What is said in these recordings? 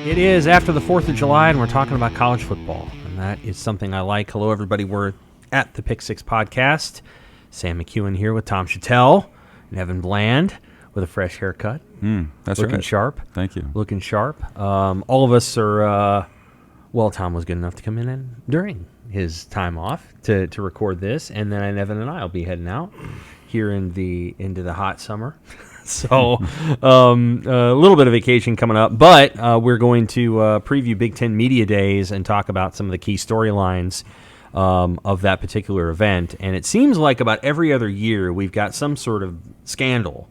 It is after the 4th of July, and we're talking about college football, and that is something I like. Hello, everybody. We're at the Pick Six Podcast. Sam McKewon here with Tom Shatel and Evan Bland with a fresh haircut. That's looking right. sharp. Thank you. Looking sharp. All of us are, Tom was good enough to come in during his time off to record this, and then Evan and I will be heading out here into the hot summer. So a little bit of vacation coming up, but we're going to preview Big Ten Media Days and talk about some of the key storylines of that particular event. And it seems like about every other year we've got some sort of scandal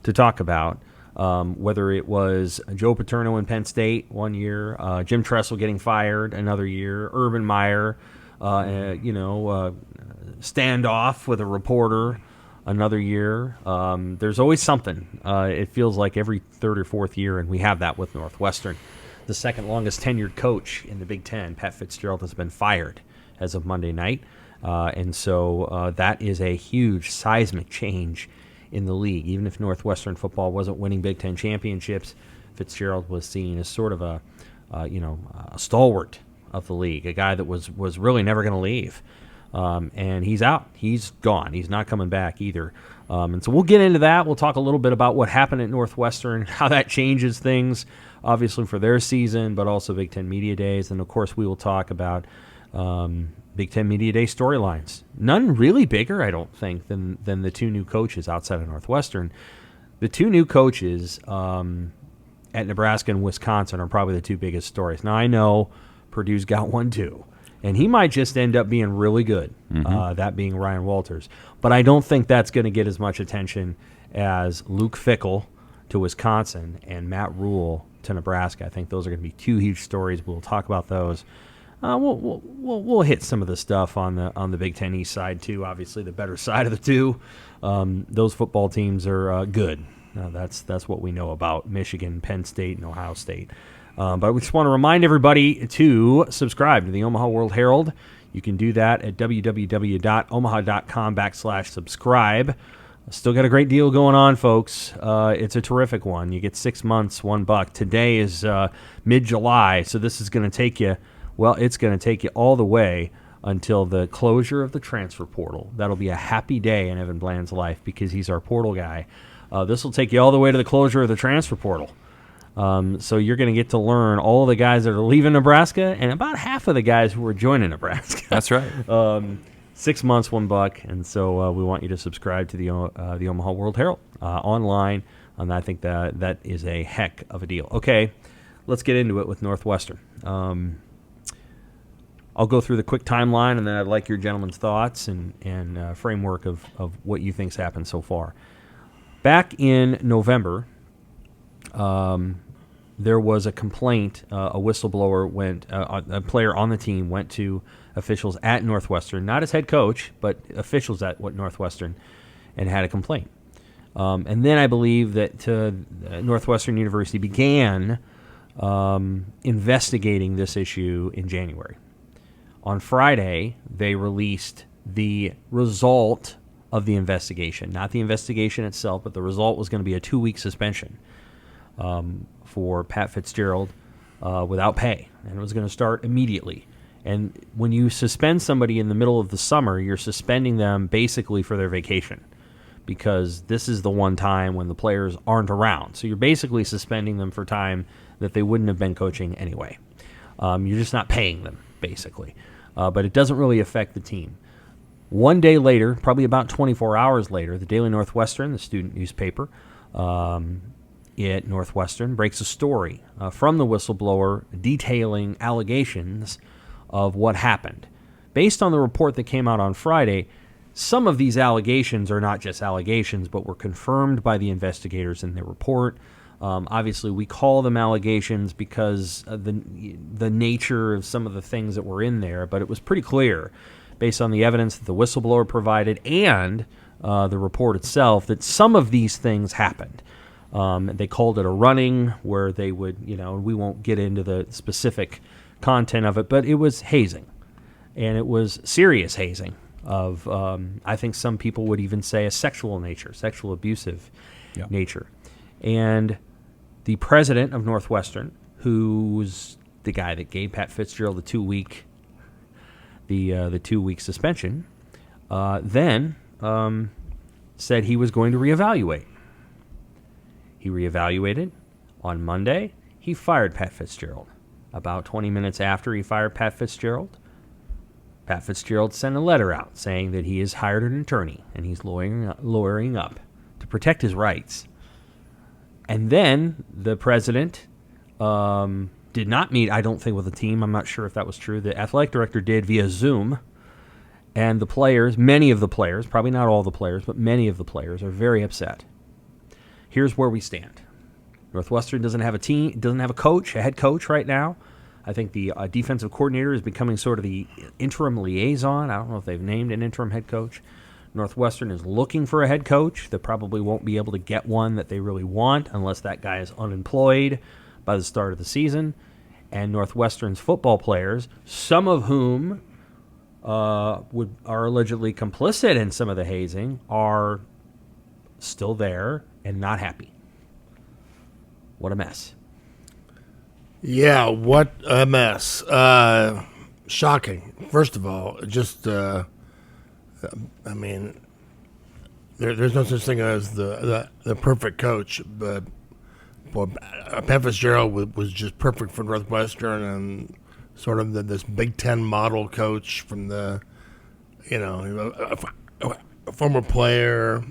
to talk about, whether it was Joe Paterno in Penn State one year, Jim Tressel getting fired another year, Urban Meyer, standoff with a reporter another year. There's always something. It feels like every third or fourth year, and we have that with Northwestern. The second longest tenured coach in the Big Ten, Pat Fitzgerald, has been fired as of Monday night. And so that is a huge seismic change in the league. Even if Northwestern football wasn't winning Big Ten championships, Fitzgerald was seen as sort of a stalwart of the league, a guy that was really never going to leave. And he's out. He's gone. He's not coming back either. And so we'll get into that. We'll talk a little bit about what happened at Northwestern, how that changes things, obviously, for their season, but also Big Ten Media Days. And, of course, we will talk about Big Ten Media Day storylines. None really bigger, I don't think, than the two new coaches outside of Northwestern. The two new coaches at Nebraska and Wisconsin are probably the two biggest stories. Now, I know Purdue's got one, too. And he might just end up being really good, that being Ryan Walters. But I don't think that's going to get as much attention as Luke Fickell to Wisconsin and Matt Rhule to Nebraska. I think those are going to be two huge stories. We'll talk about those. We'll hit some of the stuff on the Big Ten East side too. Obviously, the better side of the two. Those football teams are good. That's what we know about Michigan, Penn State, and Ohio State. But we just want to remind everybody to subscribe to the Omaha World-Herald. You can do that at www.omaha.com/subscribe. Still got a great deal going on, folks. It's a terrific one. You get 6 months, $1. Today is mid-July, so this is going to take you, it's going to take you all the way until the closure of the transfer portal. That'll be a happy day in Evan Bland's life because he's our portal guy. This will take you all the way to the closure of the transfer portal. So you're going to get to learn all the guys that are leaving Nebraska and about half of the guys who are joining Nebraska. That's right. 6 months, $1, and so we want you to subscribe to the Omaha World-Herald online, and I think that is a heck of a deal. Okay, let's get into it with Northwestern. I'll go through the quick timeline, and then I'd like your gentlemen's thoughts and framework of what you think's happened so far. Back in November, there was a complaint. A whistleblower a player on the team went to officials at Northwestern, not as head coach, but officials at Northwestern, and had a complaint. And then I believe that Northwestern University began investigating this issue in January. On Friday, they released the result of the investigation. Not the investigation itself, but the result was going to be a 2-week suspension for Pat Fitzgerald without pay, and it was going to start immediately. And when you suspend somebody in the middle of the summer, you're suspending them basically for their vacation because this is the one time when the players aren't around. So you're basically suspending them for time that they wouldn't have been coaching anyway. You're just not paying them, basically. But it doesn't really affect the team. One day later, probably about 24 hours later, the Daily Northwestern, the student newspaper, at Northwestern breaks a story from the whistleblower detailing allegations of what happened. Based on the report that came out on Friday, some of these allegations are not just allegations, but were confirmed by the investigators in their report. Obviously, we call them allegations because of the nature of some of the things that were in there, but it was pretty clear, based on the evidence that the whistleblower provided and the report itself, that some of these things happened. They called it a running, where they would, we won't get into the specific content of it, but it was hazing. And it was serious hazing of, I think some people would even say, a sexual abusive nature. And the president of Northwestern, who's the guy that gave Pat Fitzgerald the 2-week suspension, then said he was going to reevaluate. He reevaluated. On Monday, he fired Pat Fitzgerald. About 20 minutes after he fired Pat Fitzgerald sent a letter out saying that he has hired an attorney and he's lawyering up to protect his rights. And then the president did not meet, I don't think, with the team. I'm not sure if that was true. The athletic director did via Zoom. And the players, many of the players, probably not all the players, but many of the players are very upset. Here's where we stand. Northwestern doesn't have a team, doesn't have a head coach right now. I think the defensive coordinator is becoming sort of the interim liaison. I don't know if they've named an interim head coach. Northwestern is looking for a head coach. They probably won't be able to get one that they really want unless that guy is unemployed by the start of the season. And Northwestern's football players, some of whom are allegedly complicit in some of the hazing, are still there and not happy. What a mess. Yeah, what a mess. Shocking. First of all, just, there's no such thing as the perfect coach, but Pat Fitzgerald was just perfect for Northwestern and sort of this Big Ten model coach from a former player,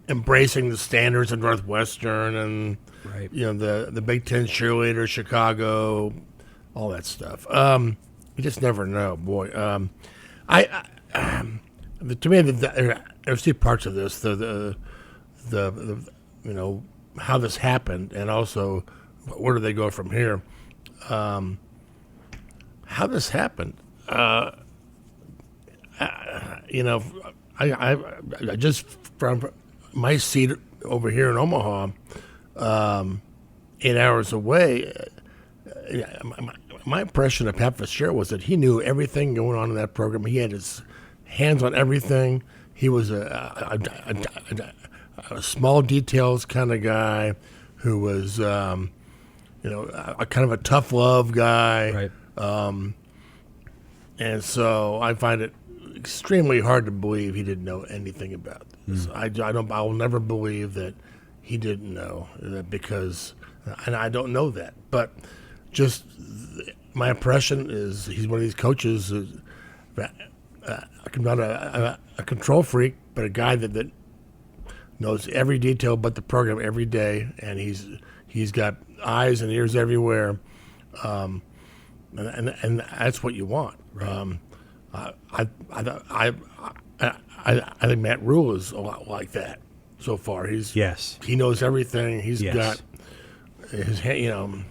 embracing the standards of Northwestern and right. The Big Ten cheerleader, Chicago, all that stuff. You just never know, boy. To me, there's two parts of this: the how this happened, and also where do they go from here? How this happened, I just from my seat over here in Omaha, 8 hours away, my impression of Pat Fitzgerald was that he knew everything going on in that program. He had his hands on everything. He was a small details kind of guy who was, a kind of a tough love guy. Right. And so I find it extremely hard to believe he didn't know anything about this. I will never believe that he didn't know that because, and I don't know that, but just my impression is he's one of these coaches, not a control freak, but a guy that knows every detail about the program every day, and he's got eyes and ears everywhere, and that's what you want. Right. I think Matt Rhule is a lot like that so far. He knows everything. He's got his hand,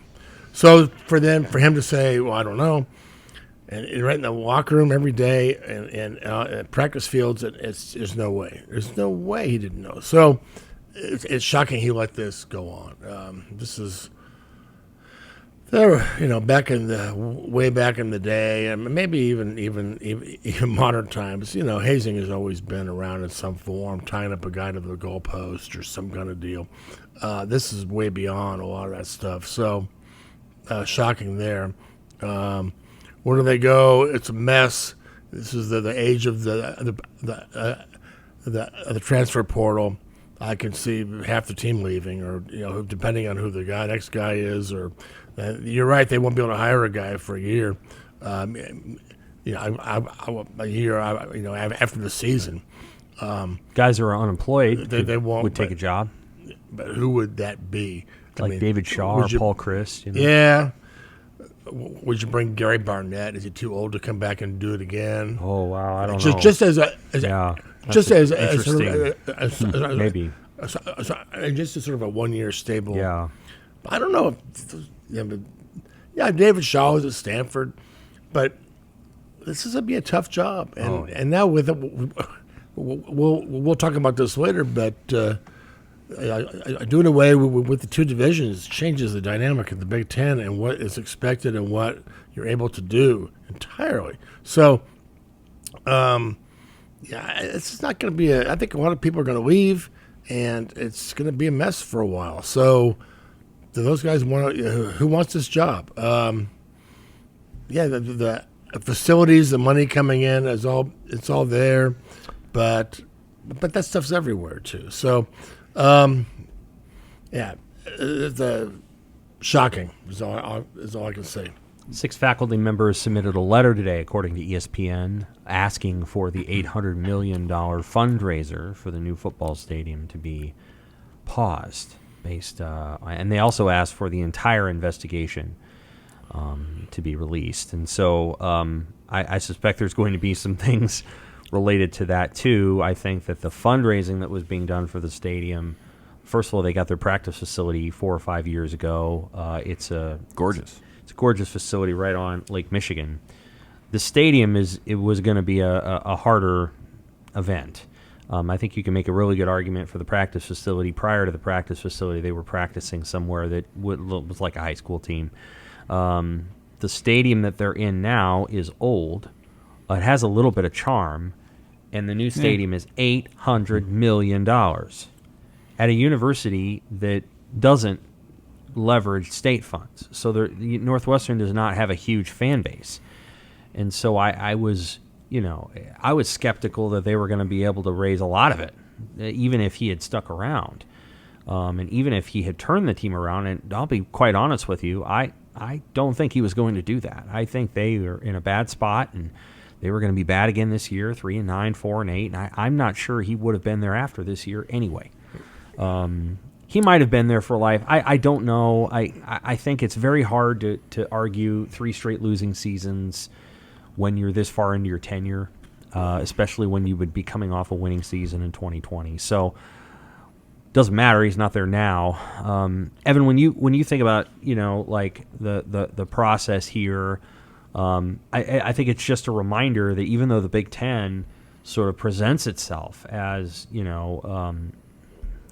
So for him to say, well, I don't know, and right in the locker room every day and at practice fields, there's no way. There's no way he didn't know. So it's shocking he let this go on. This is there, way back in the day, and maybe even modern times. Hazing has always been around in some form, tying up a guy to the goalpost or some kind of deal. This is way beyond a lot of that stuff. So shocking there. Where do they go? It's a mess. This is the age of the transfer portal. I can see half the team leaving, or depending on who the next guy is. Or you're right, they won't be able to hire a guy for a year. A year, after the season. Guys who are unemployed they would take a job. But who would that be? David Shaw or Paul Chryst. Yeah. Would you bring Gary Barnett? Is he too old to come back and do it again? Oh wow, I don't know. Just as maybe just as sort of a 1 year stable. Yeah, I don't know. David Shaw was at Stanford, but this is gonna be a tough job. And now with it, we'll talk about this later, but. Doing away with the two divisions changes the dynamic of the Big Ten and what is expected and what you're able to do entirely. So, it's not going to be I think a lot of people are going to leave, and it's going to be a mess for a while. So, do those guys want? Who wants this job? The facilities, the money coming in it's all there, but that stuff's everywhere too. So, it's shocking is all I can say. 6 faculty members submitted a letter today, according to ESPN, asking for the $800 million fundraiser for the new football stadium to be paused. And they also asked for the entire investigation to be released. And so I suspect there's going to be some things related to that, too. I think that the fundraising that was being done for the stadium, first of all, they got their practice facility 4 or 5 years ago. It's gorgeous. It's a gorgeous facility right on Lake Michigan. The stadium was going to be a harder event. I think you can make a really good argument for the practice facility. Prior to the practice facility, they were practicing somewhere that was like a high school team. The stadium that they're in now is old. It has a little bit of charm, and the new stadium is $800 million at a university that doesn't leverage state funds. So Northwestern does not have a huge fan base. And so I was skeptical that they were going to be able to raise a lot of it, even if he had stuck around. And even if he had turned the team around, and I'll be quite honest with you, I don't think he was going to do that. I think they were in a bad spot, and they were going to be bad again this year, 3-9, 4-8, and I'm not sure he would have been there after this year anyway. He might have been there for life. I don't know. I think it's very hard to argue 3 straight losing seasons when you're this far into your tenure, especially when you would be coming off a winning season in 2020. So doesn't matter. He's not there now. Evan, when you think about like the process here, I think it's just a reminder that even though the Big Ten sort of presents itself as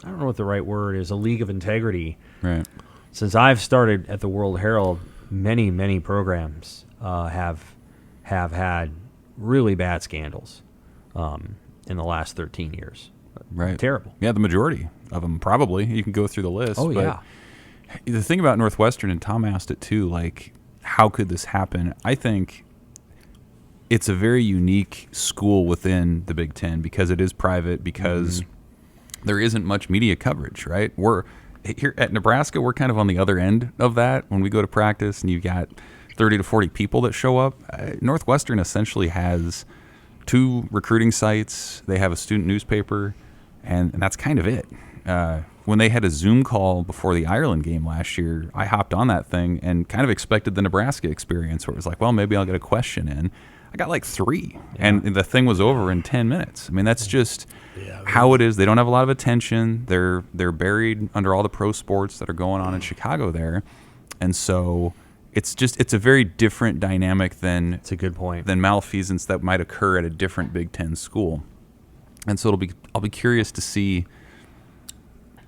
I don't know what the right word is, a league of integrity. Right. Since I've started at the World-Herald, many programs have had really bad scandals in the last 13 years. Right. Terrible. Yeah, the majority of them probably. You can go through the list. Oh, but yeah. The thing about Northwestern, and Tom asked it too, like, how could this happen? I think it's a very unique school within the Big Ten because it is private, because there isn't much media coverage, right? We're here at Nebraska, we're kind of on the other end of that when we go to practice and you've got 30 to 40 people that show up. Northwestern essentially has 2 recruiting sites. They have a student newspaper, and that's kind of it. When they had a Zoom call before the Ireland game last year, I hopped on that thing and kind of expected the Nebraska experience where it was like, well, maybe I'll get a question in. I got like 3, and the thing was over in 10 minutes. I mean, that's just how it is. They don't have a lot of attention. They're buried under all the pro sports that are going on in Chicago there, and so it's a very different dynamic than It's a good point. than malfeasance that might occur at a different Big Ten school. And so I'll be curious to see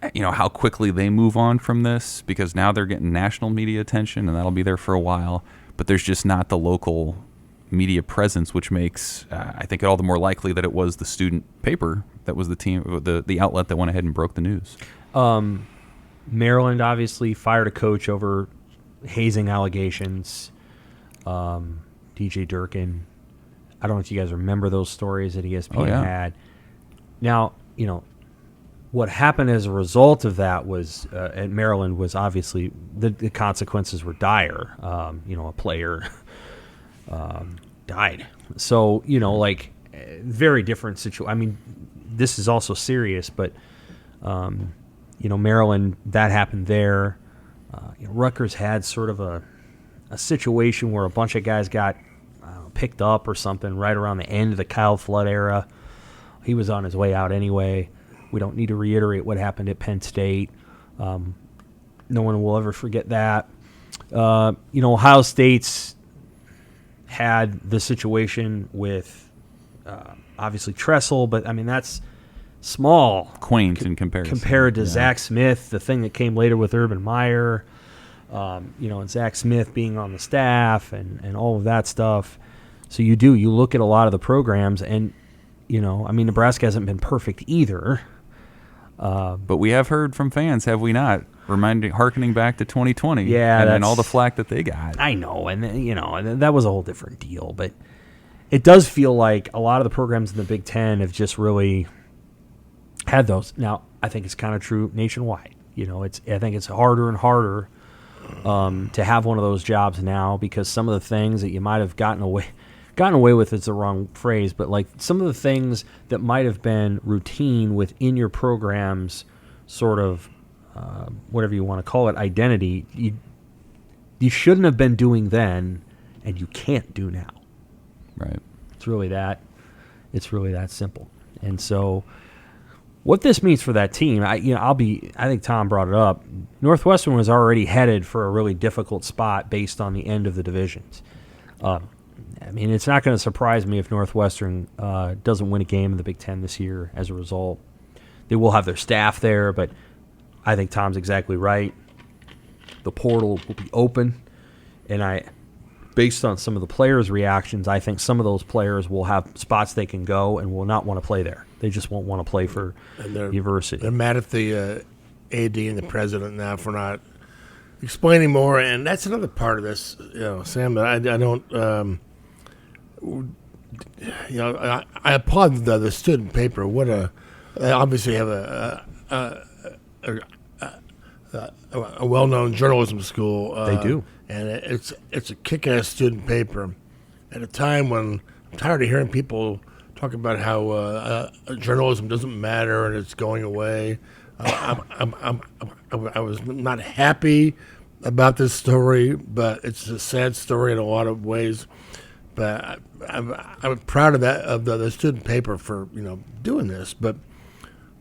how quickly they move on from this, because now they're getting national media attention, and that'll be there for a while. But there's just not the local media presence, which makes I think it all the more likely that it was the student paper that was the outlet that went ahead and broke the news. Maryland obviously fired a coach over hazing allegations. DJ Durkin. I don't know if you guys remember those stories that ESPN had. Now, what happened as a result of that was at Maryland was obviously the consequences were dire. A player died. So, very different situation. I mean, this is also serious, but, Maryland, that happened there. Rutgers had sort of a situation where a bunch of guys got picked up or something right around the end of the Kyle Flood era. He was on his way out anyway. We don't need to reiterate what happened at Penn State. No one will ever forget that. Ohio State's had the situation with obviously Tressel, but I mean that's small, quaint in comparison compared to Zach Smith, the thing that came later with Urban Meyer, and Zach Smith being on the staff and all of that stuff. So you look at a lot of the programs, and Nebraska hasn't been perfect either. But we have heard from fans, have we not? Harkening back to 2020. Yeah, and all the flack that they got. I know, and and that was a whole different deal. But it does feel like a lot of the programs in the Big Ten have just really had those. Now, I think it's kind of true nationwide. I think it's harder and harder to have one of those jobs now, because some of the things that you might have gotten away with is the wrong phrase, but like some of the things that might have been routine within your program's sort of whatever you want to call it, identity, you shouldn't have been doing then, and you can't do now. Right. It's really that simple. And so what this means for that team, I think Tom brought it up. Northwestern was already headed for a really difficult spot based on the end of the divisions. It's not going to surprise me if Northwestern doesn't win a game in the Big Ten this year as a result. They will have their staff there, but I think Tom's exactly right. The portal will be open, and based on some of the players' reactions, I think some of those players will have spots they can go and will not want to play there. They just won't want to play for university. They're mad at the AD and the president now for not explaining more, and that's another part of this, Sam. That I don't, I applaud the student paper. They obviously have a well-known journalism school. They do. And it's a kick-ass student paper at a time when I'm tired of hearing people talk about how journalism doesn't matter and it's going away. I was not happy about this story, but it's a sad story in a lot of ways. But I'm proud of the student paper for doing this. But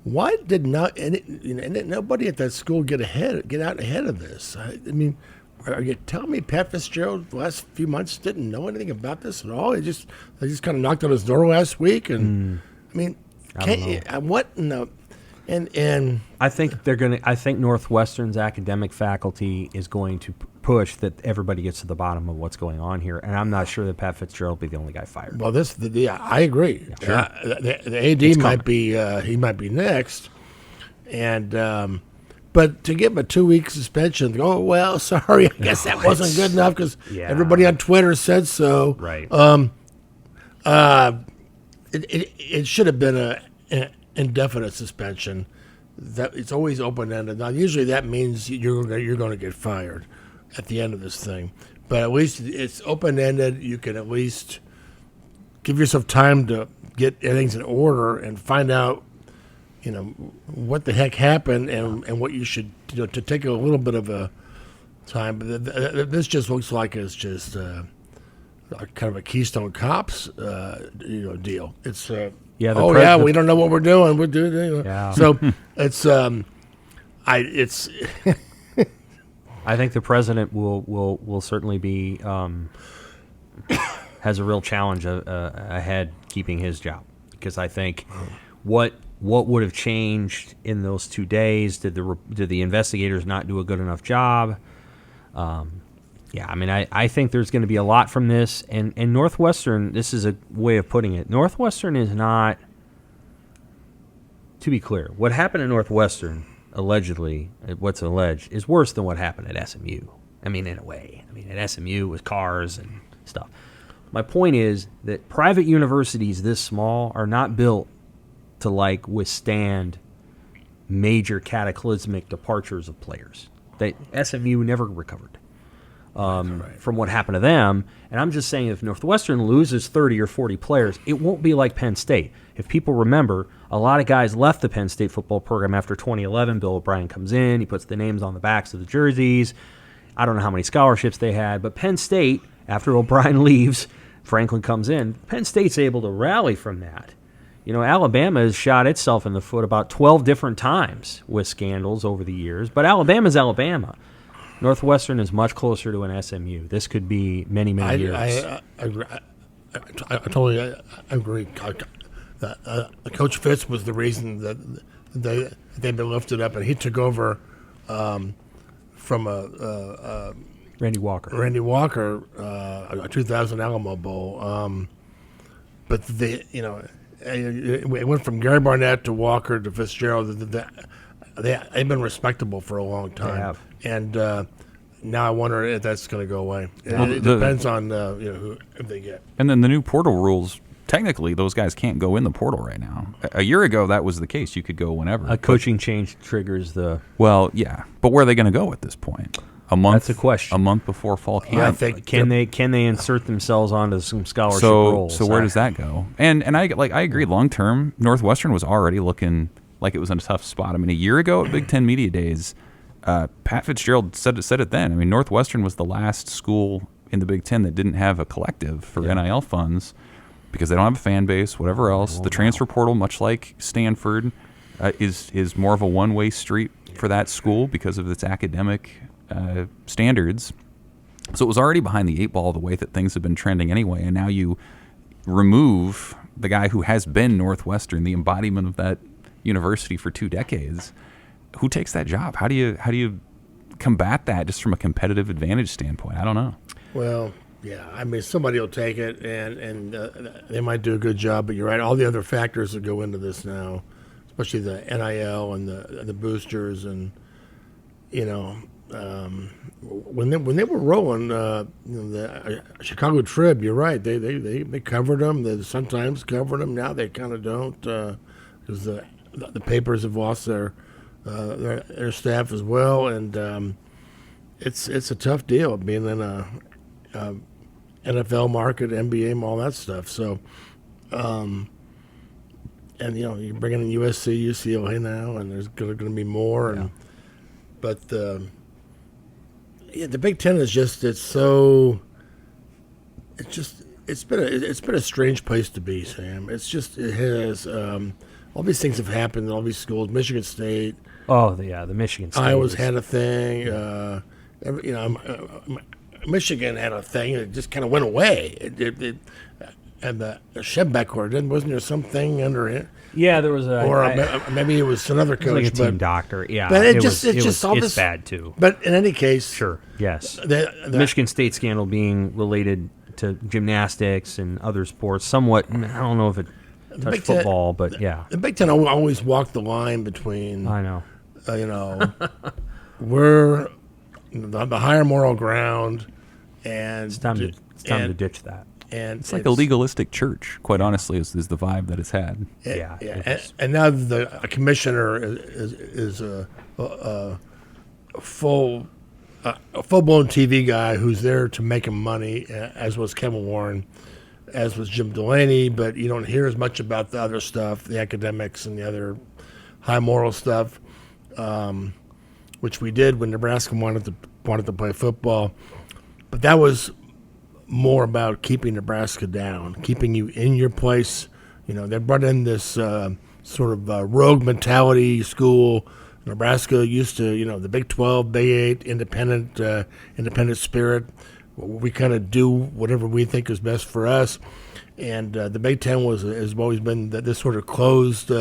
why did nobody at that school get out ahead of this? Are you telling me Pat Fitzgerald the last few months didn't know anything about this at all? They just kind of knocked on his door last week, and what? No, and I think I think Northwestern's academic faculty is going to push that everybody gets to the bottom of what's going on here, and I'm not sure that Pat Fitzgerald will be the only guy fired. Well, I agree. Yeah, sure. The AD might be next, and. But to give a 2-week suspension, sorry, I guess that wasn't good enough because everybody on Twitter said so. Right. It should have been an indefinite suspension. That it's always open-ended. Now, usually that means you're going to get fired at the end of this thing. But at least it's open-ended. You can at least give yourself time to get things in order and find out what the heck happened and what you should, to take a little bit of a time. But this just looks like it's just kind of a Keystone Cops, deal. It's we don't know what we're doing. We're doing, So it's I think the president will certainly be has a real challenge ahead keeping his job, because I think what would have changed in those 2 days? Did the investigators not do a good enough job? I think there's going to be a lot from this. And Northwestern, this is a way of putting it, Northwestern is not, to be clear, what happened at Northwestern, allegedly, what's alleged, is worse than what happened at SMU. In a way. At SMU with cars and stuff. My point is that private universities this small are not built to withstand major cataclysmic departures of players. SMU never recovered from what happened to them. And I'm just saying, if Northwestern loses 30 or 40 players, it won't be like Penn State. If people remember, a lot of guys left the Penn State football program after 2011. Bill O'Brien comes in, he puts the names on the backs of the jerseys. I don't know how many scholarships they had, but Penn State, after O'Brien leaves, Franklin comes in, Penn State's able to rally from that. Alabama has shot itself in the foot about 12 different times with scandals over the years, but Alabama's Alabama. Northwestern is much closer to an SMU. This could be many, many years. I totally agree. Coach Fitz was the reason that they've been lifted up, and he took over from Randy Walker. A 2000 Alamo Bowl. But it went from Gary Barnett to Walker to Fitzgerald. they've been respectable for a long time. They have. And now I wonder if that's going to go away. It depends on who if they get. And then the new portal rules. Technically, those guys can't go in the portal right now. A year ago, that was the case. You could go whenever. A coaching change triggers the. Well, yeah, but where are they going to go at this point? A month. That's a question. A month before fall camp. I think can they insert themselves onto some scholarship roles? So where does that go? And I agree. Long term, Northwestern was already looking like it was in a tough spot. I mean, a year ago at Big Ten Media Days, Pat Fitzgerald said it then. I mean, Northwestern was the last school in the Big Ten that didn't have a collective for NIL funds. Because they don't have a fan base, whatever else. The transfer portal, much like Stanford, is more of a one-way street for that school because of its academic standards. So it was already behind the eight ball the way that things have been trending anyway, and now you remove the guy who has been Northwestern, the embodiment of that university for 2 decades. Who takes that job? How do you combat that just from a competitive advantage standpoint? I don't know. Well, yeah, I mean, somebody will take it, and they might do a good job. But you're right; all the other factors that go into this now, especially the NIL and the boosters, and when they were rolling, the Chicago Trib. You're right; they covered them. They sometimes covered them. Now they kind of don't, because the papers have lost their staff as well, and it's a tough deal being in a NFL market, NBA, all that stuff. So, and you're bringing in USC, UCLA now, and there's going to be more. And but the Big Ten is just it's been a strange place to be, Sam. It has all these things have happened in all these schools. Michigan State. Oh, the Michigan State. Iowa's had a thing. Michigan had a thing that just kind of went away. And the Sheb backcourt, wasn't there something under it? Yeah, there was maybe it was another coach, like a team doctor. Yeah, but it's bad too. But in any case, sure, yes, the Michigan State scandal being related to gymnastics and other sports, somewhat. I don't know if it touched football, but yeah, the Big Ten always walked the line between. I know, we're the higher moral ground. And it's time to ditch that. And it's like a legalistic church, quite honestly, is the vibe that it's had. And now the commissioner is a full-blown TV guy who's there to make him money, as was Kevin Warren, as was Jim Delaney. But you don't hear as much about the other stuff, the academics and the other high moral stuff, which we did when Nebraska wanted to play football. But that was more about keeping Nebraska down, keeping you in your place. They brought in this sort of rogue mentality school. Nebraska used to, the Big 12, Big 8, independent spirit. We kind of do whatever we think is best for us. And the Big 10 has always been this sort of closed,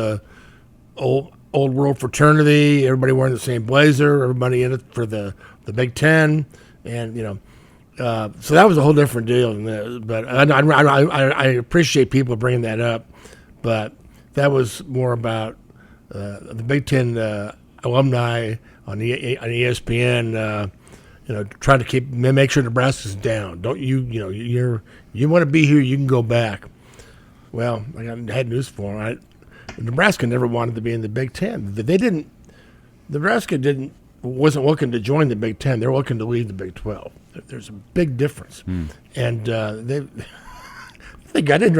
old world fraternity. Everybody wearing the same blazer. Everybody in it for the Big 10, and so that was a whole different deal. But I appreciate people bringing that up. But that was more about the Big Ten alumni on ESPN. Trying to make sure Nebraska's down. Don't you want to be here? You can go back. Well, I had news for them. Nebraska never wanted to be in the Big Ten. Nebraska wasn't looking to join the Big Ten. They're looking to leave the Big 12. There's a big difference. And I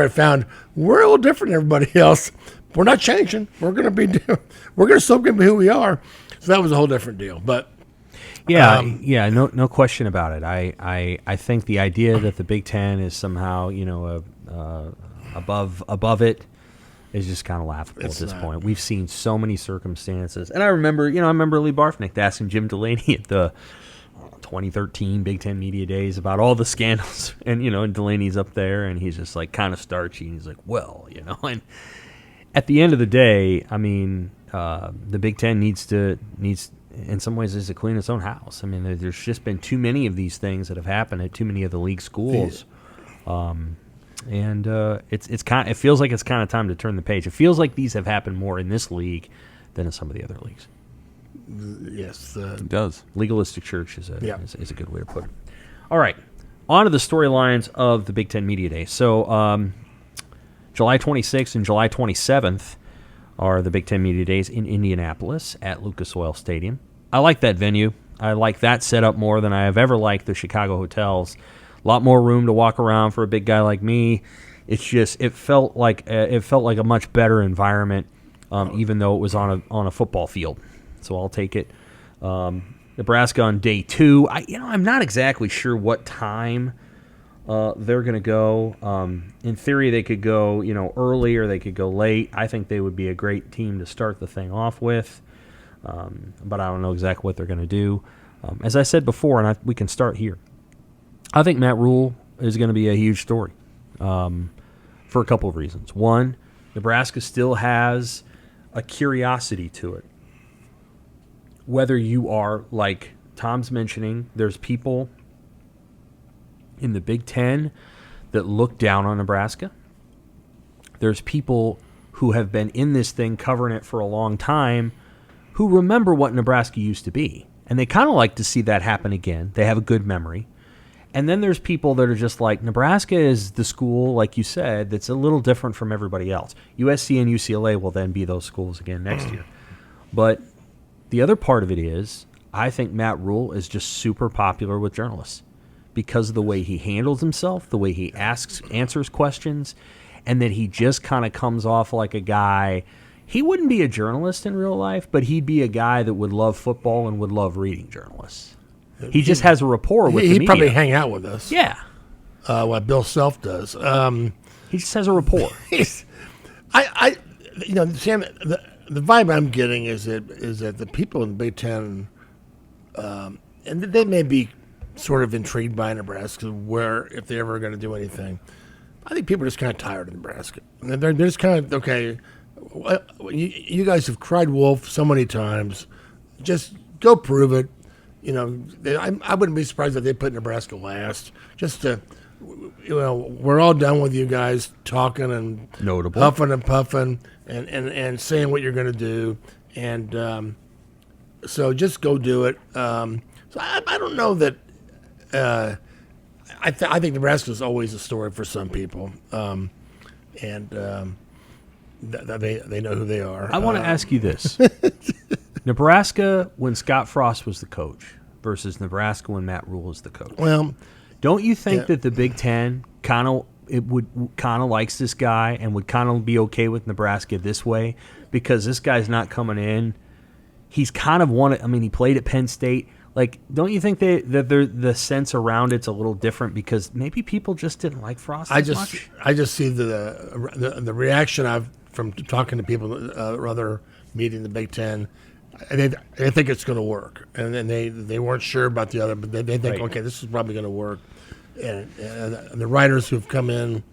found we're a little different than everybody else. We're not changing. We're going to still be who we are. So that was a whole different deal. But no question about it. I think the idea that the Big Ten is somehow above it is just kind of laughable at this point. We've seen so many circumstances, and I remember Lee Barfnick asking Jim Delaney at the 2013 Big Ten Media Days about all the scandals, and and Delaney's up there, and he's just like kind of starchy, and he's like, and at the end of the day, I mean, the Big Ten needs in some ways to clean its own house. I mean, there's just been too many of these things that have happened at too many of the league schools. And it feels like it's kind of time to turn the page. It feels like these have happened more in this league than in some of the other leagues. Yes, it does. Legalistic church is a good way to put it. All right, on to the storylines of the Big Ten Media Day. So July 26th and July 27th are the Big Ten Media Days in Indianapolis at Lucas Oil Stadium. I like that venue. I like that setup more than I have ever liked the Chicago hotels. A lot more room to walk around for a big guy like me. It's just it felt like a much better environment, even though it was on a football field. So I'll take it. Nebraska on day 2. I'm not exactly sure what time they're going to go. In theory, they could go early or they could go late. I think they would be a great team to start the thing off with. But I don't know exactly what they're going to do. As I said before, and we can start here. I think Matt Rhule is going to be a huge story for a couple of reasons. One, Nebraska still has a curiosity to it. Whether you are, like Tom's mentioning, there's people in the Big Ten that look down on Nebraska. There's people who have been in this thing covering it for a long time who remember what Nebraska used to be. And they kind of like to see that happen again. They have a good memory. And then there's people that are just like, Nebraska is the school, like you said, that's a little different from everybody else. USC and UCLA will then be those schools again next year. But the other part of it is, I think Matt Rhule is just super popular with journalists because of the way he handles himself, the way he answers questions, and that he just kind of comes off like a guy. He wouldn't be a journalist in real life, but he'd be a guy that would love football and would love reading journalists. He just has a rapport with the media. He'd probably hang out with us. Yeah. What Bill Self does. He just has a rapport. Sam, the vibe I'm getting is that the people in the Big Ten, and they may be sort of intrigued by Nebraska, where if they're ever going to do anything, I think people are just kind of tired of Nebraska. They're just kind of, okay, you guys have cried wolf so many times. Just go prove it. I wouldn't be surprised if they put Nebraska last. Just to, we're all done with you guys talking and notable huffing and puffing and saying what you're going to do, and so just go do it. So I don't know that. I think Nebraska is always a story for some people, and they know who they are. I want to ask you this. Nebraska when Scott Frost was the coach versus Nebraska when Matt Rhule is the coach. Well, don't you think that the Big Ten kind of likes this guy and would kind of be okay with Nebraska this way because this guy's not coming in? He's kind of he played at Penn State. Like, don't you think that the sense around it's a little different because maybe people just didn't like Frost as much? I just see the reaction I've from talking to people rather meeting the Big Ten. They think it's going to work, and then they weren't sure about the other, but they think, okay, this is probably going to work. And the writers who've come in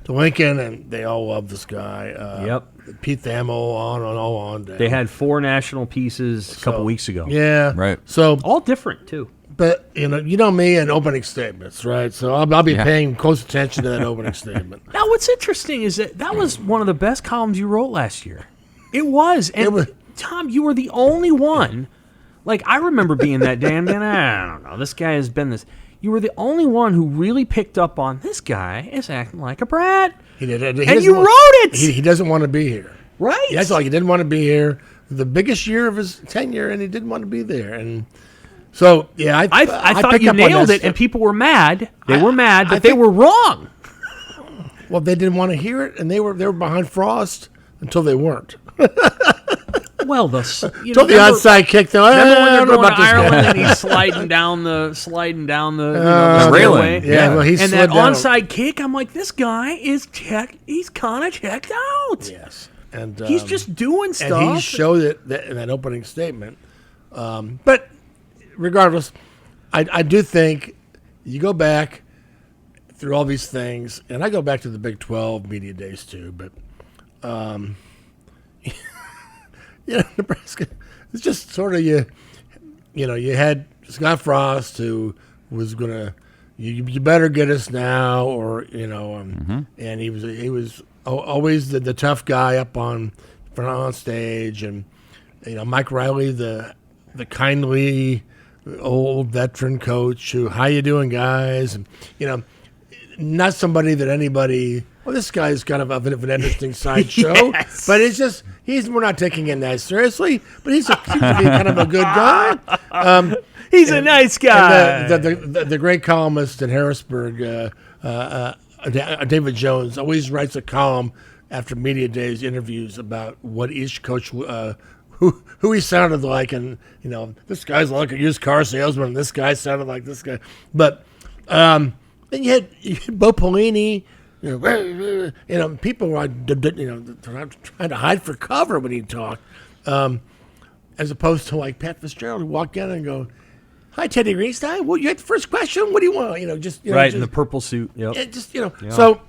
to Lincoln, and they all love this guy. Pete Thamel, on. They had 4 national pieces a couple weeks ago. Yeah, right. So all different too. But you know me and opening statements, right? So I'll be paying close attention to that opening statement. Now, what's interesting is that was one of the best columns you wrote last year. It was, and Tom, you were the only one. Like, I remember being that day and I don't know, this guy has been this. You were the only one who really picked up on this guy is acting like a brat. He did, and you wrote it. He doesn't want to be here, right? That's like he didn't want to be here. The biggest year of his tenure, and he didn't want to be there. And so, I thought you nailed it, and people were mad. They were mad, but they were wrong. Well, they didn't want to hear it, and they were behind Frost until they weren't. Well, the onside kick, though. Remember when they're going to Ireland and he's sliding down the railing? Yeah, well, he's and that onside kick. I'm like, this guy is checked. He's kind of checked out. Yes, and he's just doing stuff. And he showed it in that opening statement. But regardless, I do think you go back through all these things, and I go back to the Big 12 media days too. But Nebraska, it's just sort of you had Scott Frost who was gonna you better get us now, or and he was always the tough guy up on stage, and Mike Riley, the the kindly old veteran coach who, how you doing, guys? And, not somebody that anybody. Well, this guy's kind of an interesting sideshow, Yes. but it's just we're not taking it that seriously. But he seems to be kind of a good guy. He's a nice guy. The great columnist in Harrisburg, David Jones, always writes a column after media days interviews about what each coach who he sounded like, and this guy's like a used car salesman, and this guy sounded like this guy. But then you had Bo Pelini, people were trying to hide for cover when he talked, as opposed to like Pat Fitzgerald, who walked in and go, "Hi, Teddy Greenstein. Well, you had the first question. What do you want?" Right, in the purple suit. Yep. Yeah. So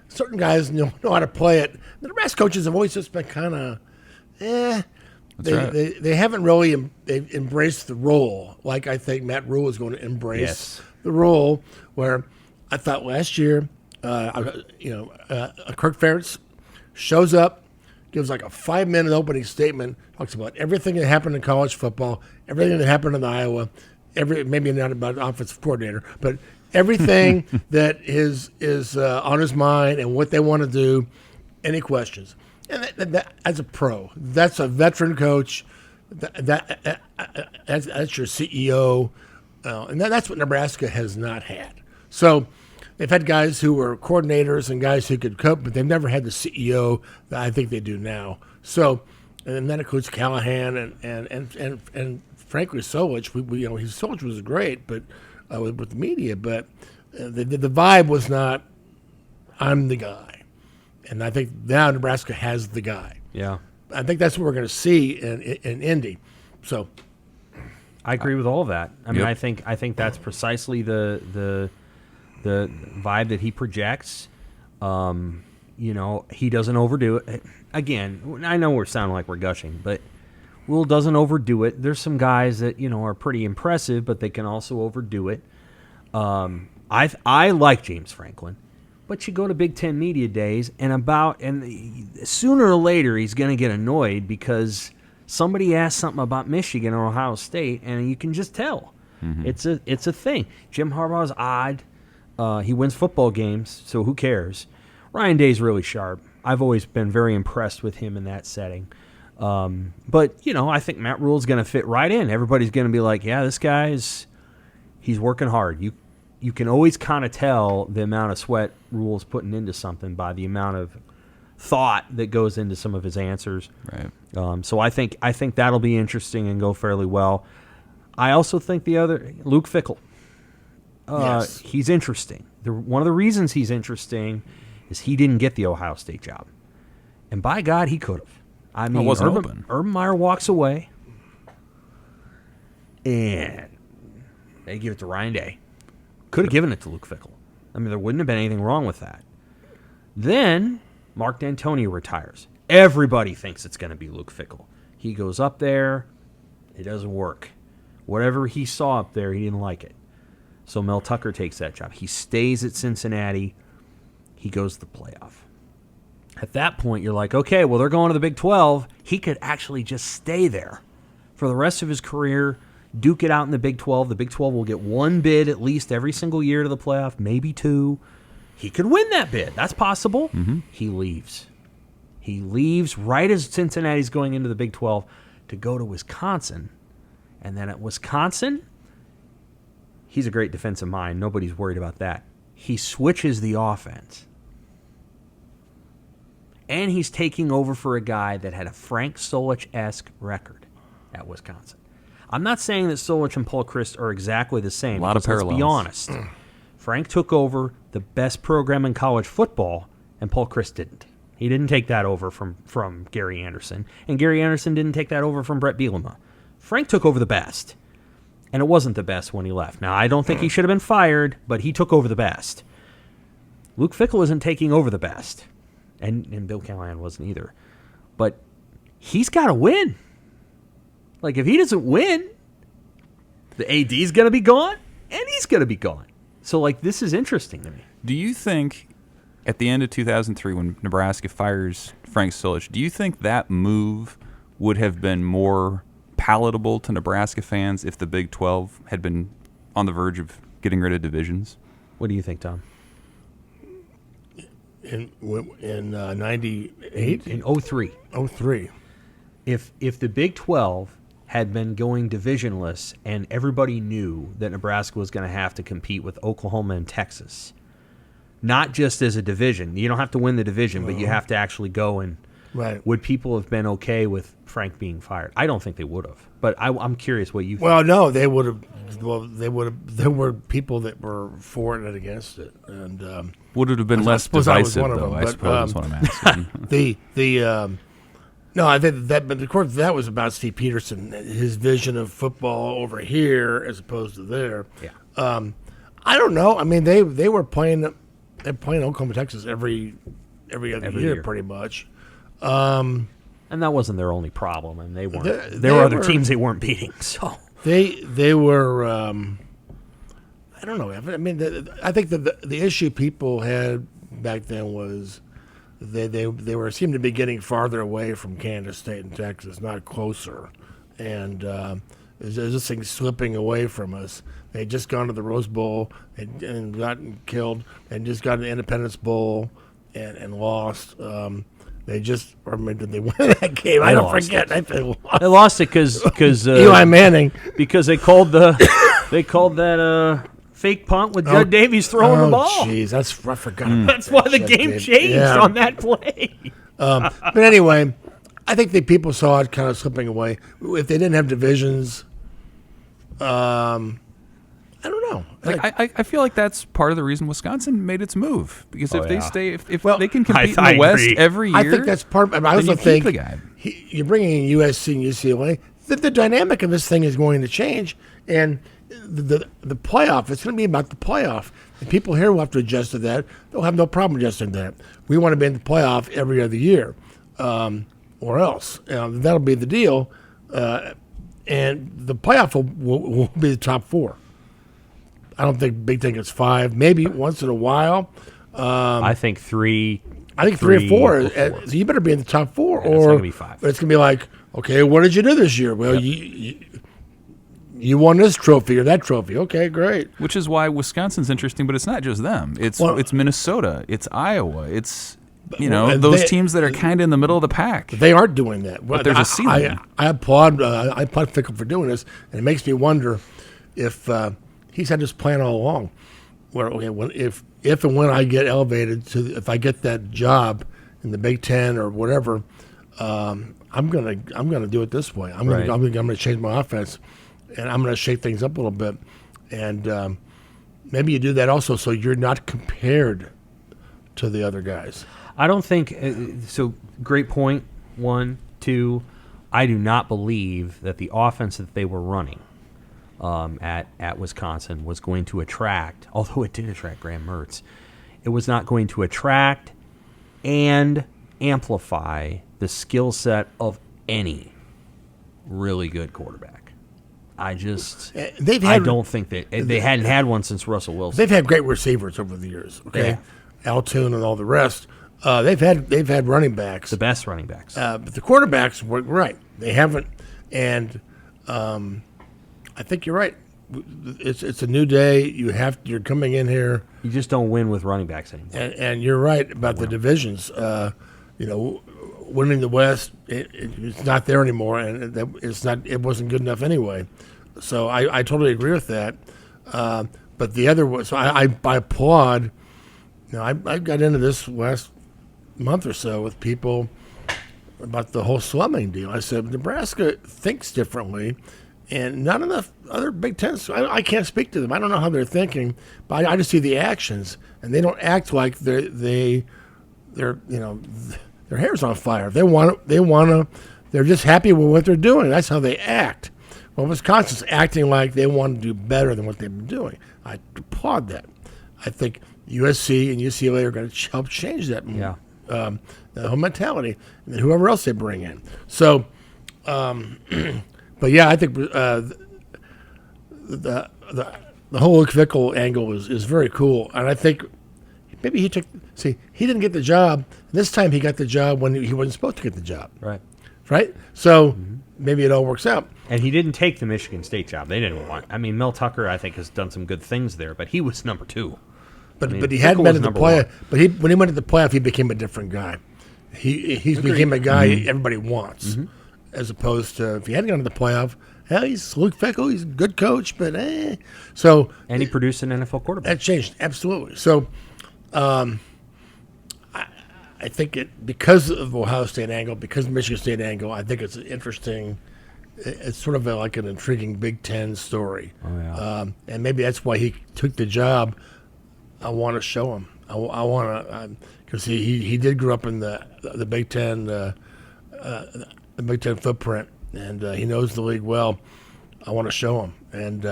certain guys know how to play it. The Nebraska coaches have always just been kind of, They haven't really embraced the role like I think Matt Rhule is going to embrace the role. Where I thought last year, Kirk Ferentz shows up, gives like a 5-minute opening statement, talks about everything that happened in college football, everything that happened in Iowa, maybe not about offensive coordinator, but everything that is on his mind and what they want to do. Any questions? And that, as a pro, that's a veteran coach. That's your CEO, and that's what Nebraska has not had. So they've had guys who were coordinators and guys who could cope, but they've never had the CEO that I think they do now. So, and that includes Callahan and frankly Solich. Solich was great, but with the media, but the vibe was not, "I'm the guy." And I think now Nebraska has the guy. Yeah. I think that's what we're going to see in Indy. So I agree with all of that. I mean, I think that's precisely the vibe that he projects. He doesn't overdo it. Again, I know we're sounding like we're gushing, but Rhule doesn't overdo it. There's some guys that are pretty impressive, but they can also overdo it. I like James Franklin. But you go to Big Ten Media Days, and sooner or later he's going to get annoyed because somebody asked something about Michigan or Ohio State, and you can just tell. Mm-hmm. It's a thing. Jim Harbaugh's odd. He wins football games, so who cares? Ryan Day's really sharp. I've always been very impressed with him in that setting. But I think Matt Rhule's going to fit right in. Everybody's going to be like, yeah, this guy's he's working hard. You can always kind of tell the amount of sweat Rhule's putting into something by the amount of thought that goes into some of his answers. Right. So I think that'll be interesting and go fairly well. I also think Luke Fickell. Yes. He's interesting. One of the reasons he's interesting is he didn't get the Ohio State job, and by God, he could have. I mean, Urban Meyer walks away, and they give it to Ryan Day. Could have given it to Luke Fickell. I mean, there wouldn't have been anything wrong with that. Then Mark D'Antonio retires. Everybody thinks it's going to be Luke Fickell. He goes up there. It doesn't work. Whatever he saw up there, he didn't like it. So Mel Tucker takes that job. He stays at Cincinnati. He goes to the playoff. At that point, you're like, okay, well, they're going to the Big 12. He could actually just stay there for the rest of his career, duke it out in the Big 12. The Big 12 will get one bid at least every single year to the playoff, maybe two. He could win that bid. That's possible. Mm-hmm. He leaves. He leaves right as Cincinnati's going into the Big 12 to go to Wisconsin. And then at Wisconsin, he's a great defensive mind. Nobody's worried about that. He switches the offense. And he's taking over for a guy that had a Frank Solich-esque record at Wisconsin. I'm not saying that Solich and Paul Chryst are exactly the same. A lot of parallels. Let's be honest. Frank took over the best program in college football, and Paul Chryst didn't. He didn't take that over from Gary Anderson, and Gary Anderson didn't take that over from Brett Bielema. Frank took over the best, and it wasn't the best when he left. Now, I don't think he should have been fired, but he took over the best. Luke Fickell isn't taking over the best, and Bill Callahan wasn't either. But he's got to win. Like, if he doesn't win, the AD's going to be gone, and he's going to be gone. So, like, this is interesting to me. Do you think, at the end of 2003, when Nebraska fires Frank Solich, do you think that move would have been more palatable to Nebraska fans if the Big 12 had been on the verge of getting rid of divisions? What do you think, Tom? In 98? In 03. 03. If the Big 12 had been going divisionless and everybody knew that Nebraska was going to have to compete with Oklahoma and Texas, not just as a division. You don't have to win the division, but you have to actually go and right. Would people have been okay with Frank being fired? I don't think they would have. But I'm curious what you think. Well, no, they would have. Well, they would have. There were people that were for it and against it, and would it have been less divisive? Though I suppose is what I'm asking. No, I think that, but of course that was about Steve Peterson, his vision of football over here as opposed to there. Yeah. I don't know. I mean, they were playing Oklahoma, Texas every other year, pretty much. And that wasn't their only problem, and they weren't. There were other teams they weren't beating. So they were. I don't know. I mean, I think the issue people had back then was they seemed to be getting farther away from Kansas State and Texas, not closer, and there's this thing slipping away from us. They'd just gone to the Rose Bowl and gotten killed, and just got an Independence Bowl and lost. They just, or did they win that game? I don't forget. They lost it because Eli Manning, because they called that fake punt with Judd Davies throwing the ball. Jeez, I forgot. That's why the game changed on that play. But anyway, I think the people saw it kind of slipping away. If they didn't have divisions, I don't know. I feel like that's part of the reason Wisconsin made its move, because if they stay, if they can compete I in the West agree. every year, I think that's part. I also think the guy. You're bringing in USC and UCLA. The dynamic of this thing is going to change, and the playoff. It's going to be about the playoff. And people here will have to adjust to that. They'll have no problem adjusting to that. We want to be in the playoff every other year, or else that'll be the deal. And the playoff will be the top four. I don't think Big Ten gets 5. Maybe once in a while. I think 3. I think 3 or 4. So you better be in the top 4, or it's going to be 5. But it's going to be like, okay, what did you do this year? Well, you won this trophy or that trophy. Okay, great. Which is why Wisconsin's interesting, but it's not just them. It's Minnesota. It's Iowa. It's those teams that are kind of in the middle of the pack. They aren't doing that. But there's a ceiling. I applaud Fickell for doing this, and it makes me wonder if he's had this plan all along. Where if and when I get elevated if I get that job in the Big Ten or whatever, I'm gonna do it this way. I'm gonna change my offense, and I'm gonna shake things up a little bit, and maybe you do that also so you're not compared to the other guys. I don't think so. Great point. 1, 2. I do not believe that the offense that they were running at Wisconsin was going to attract, although it did attract Graham Mertz, it was not going to attract and amplify the skill set of any really good quarterback. I don't think they hadn't had one since Russell Wilson. They've had great receivers over the years. Okay, Altoon and all the rest. They've had running backs, the best running backs. But the quarterbacks were right. They haven't, and I think you're right. It's a new day. You're coming in here. You just don't win with running backs anymore. And you're right about the divisions. Winning the West, it's not there anymore, and it's not. It wasn't good enough anyway. So I totally agree with that. But the other was, so I applaud. I got into this last month or so with people about the whole slumming deal. I said Nebraska thinks differently, and none of the other Big Ten. I can't speak to them. I don't know how they're thinking, but I just see the actions, and they don't act like they're their hair's on fire. They want to. They're just happy with what they're doing. That's how they act. Well, Wisconsin's acting like they want to do better than what they've been doing. I applaud that. I think USC and UCLA are going to help change that. Yeah. The whole mentality, and whoever else they bring in. So, but yeah, I think the whole Luke Fickell angle is very cool, and I think maybe he didn't get the job. This time he got the job when he wasn't supposed to get the job. Right. right? So maybe it all works out. And he didn't take the Michigan State job. They didn't want. I mean, Mel Tucker, I think, has done some good things there, but he was number 2. But he hadn't been in the playoff. But when he went to the playoff, he became a different guy. He became a guy everybody wants, as opposed to if he hadn't gone to the playoff. Hell, he's Luke Fickell. He's a good coach, but So and he produced an NFL quarterback. That changed absolutely. So, I think because of Ohio State angle, because of Michigan State angle, I think it's interesting. It's sort of like an intriguing Big Ten story. Oh, yeah. And maybe that's why he took the job. I want to show him. I want to because he did grow up in the Big Ten the Big Ten footprint, and he knows the league well. I want to show him, and